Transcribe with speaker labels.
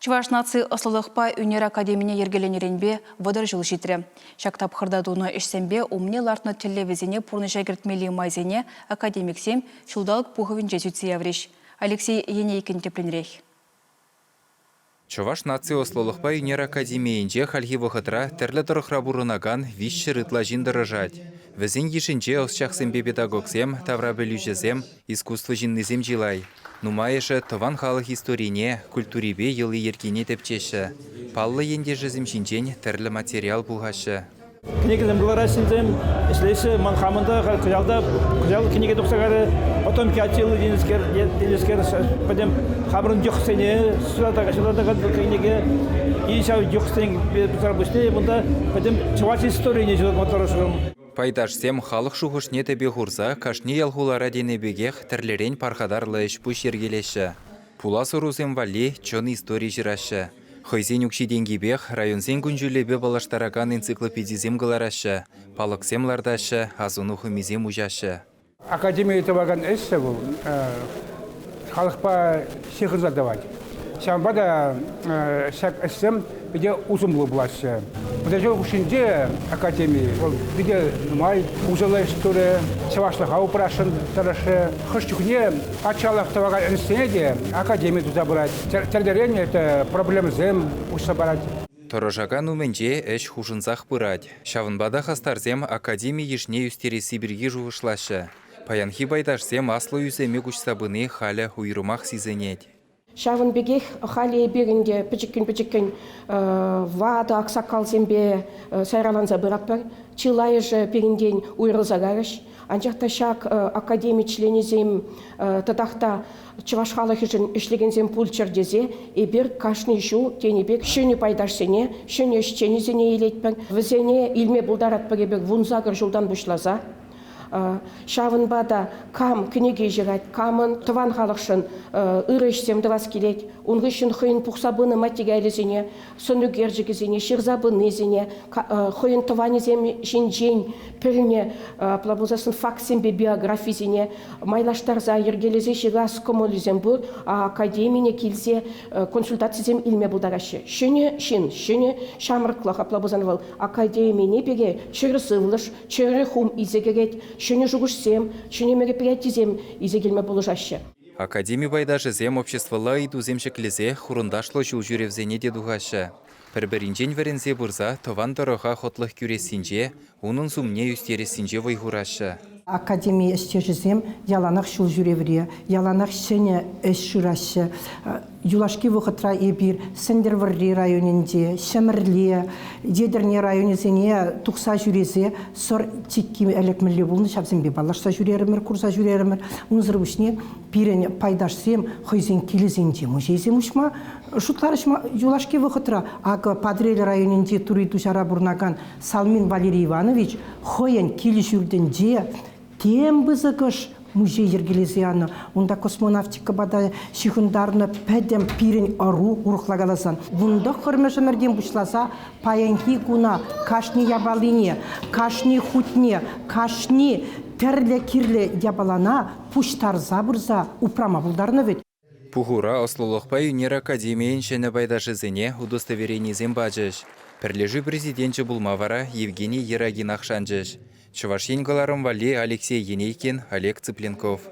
Speaker 1: Чуваш нации ослылықпа Үнер Академине ергеленеренбе водар жыл житірі. Шақтап қырдадуыны ішсенбе умне лартны телевизине пұрны жагіртмелі майзене академиксем шылдалық пұғывын жезутсе явреш. Алексей Енейкін тепленрейх.
Speaker 2: Чуваш нации ослылықпа Үнер Академиенже халхи вұқытра тірлі тұрықра бұрынаган вишші рытла жиндырыжад. Візін ешінже осчақсембе педагогсем, тавра білюжезем, искусство жиннызем жилай. Нумайышы тыван халық историне, культурибе елы еркене тепчеші. Паллы енде жезім шинчен тірлі материал бұлғашы.
Speaker 3: Книгізім бұлара сінзім, іслесі манхамында күзялы книге тұқсағары, потом кятилы денескер, потом хабырын жоқсене, сұрадаған книге, ешау жоқсен бұзар бұсне, бұнда потом чуваш историяне жылық моторышырым.
Speaker 2: Пайдашсем халық шуғышне тебе ғурса, кашне ялғулара денебегех тірлерен пархадарлы үшпүш ергелеші. Пула сұрузем вали чон истории жирашы. Хойзен үкшиденгебех районсен күнжулебе балаштараган энциклопедизем ғыларашы. Палықсем лардашы, азуну хымизем ұжашы.
Speaker 4: Академия табаган әсі бұл, халықпа шеғырза давать. Шамбада шак әсім біде ұзымлы бұлашы. Бұдажыл үшінде академия, біде нұмай, ұзылы істория, шавашлыға ұпырашын тарышы. Хыштүкіне ачалық табаган әністене де академия тұза бұрад. Тәрдерен это проблем зем ұшса барад.
Speaker 2: Торожаган уменже әш хушынзақ бұрад. Шавынбада хастарзем академия ешне үстері Сибирге жуғышлашы. Паянхи байдашсем аслы үземе күшсабыны халя уйрумақ сизенет.
Speaker 5: Шавын бегех хали берінде пичіккен вады аксакал зембе сайраланза бұраппар. Чилай же берінден уйрылзагарыш. Анжақта шак академия членезем татақта чываш халық үшін ішлегензем пульчердезе бір кашны жу тенебек шөне пайдашсене, шөне ішченезене елетпір. Візене илме бұлдарат біребір вунзагыр жылдан бұшлаза. Шавынбада кам книге жирать, камын тыван халықшын ырышсем дывас келет, унгышын хойын пұқсабыны материализене, сонугержігізене, шырзабынызене, хойын тыванезем жинжен, піріне плабузасын факсембе биографизене, майлаштарза ергелезе жирас комолизем бұр, академине келзе консультациязем илме бұлдарашы. Шыны шамырқлаға плабузанвал академине бере чырзывлыш, чыры хум изегерет, шыны жугушсем, шыны мероприятизем изегелме болужаще.
Speaker 2: Академия байдашызем обществола идуземшіклізе хұрындашлы жыл жүревзене дедуғашы. Пір-бірінжен верензе бұрза тован дороға хотлық күресінже, оның сумне үстересінже вайғурашы.
Speaker 6: Академия істежізем яланақ шыл жүревре, яланақ шыны әш жүрашы. Юлашки вұқытра ебір Сендерварри районінде, Шамырле, Дедірне районезіне тұқса жүрезе, сор текке әлекмілі болны шапсенбе балашса жүреремір, курса жүреремір. Унызыр үшіне бірін пайдашсем, хойзен келізенде музейзем үшма, шутларышма Юлашки вұқытра ағы Падрель районінде туриду жара бұрнаган Салмин Валерий Иванович хойен келі жүрденде тем бізігіш музей ергелезияны, онда космонавтика бада шихындарны пәдем пирен ару ұрықлагаласан. Бұнда қырмышымырден бұшласа, паянки куна, кашни ябалине, кашни хутне, кашни терле-кирле ябалана, пуштарза бұрза упрама бұлдарны вет.
Speaker 2: Пухура ослылықпа Үнер Академиен шені байдашызыне удостоверенезем бажыш. Пірлежі президентші бұлмавара Евгений Ерагин ақшанжыш. Чувашин галарым вали Алексей Енейкин, Олег Цыпленков.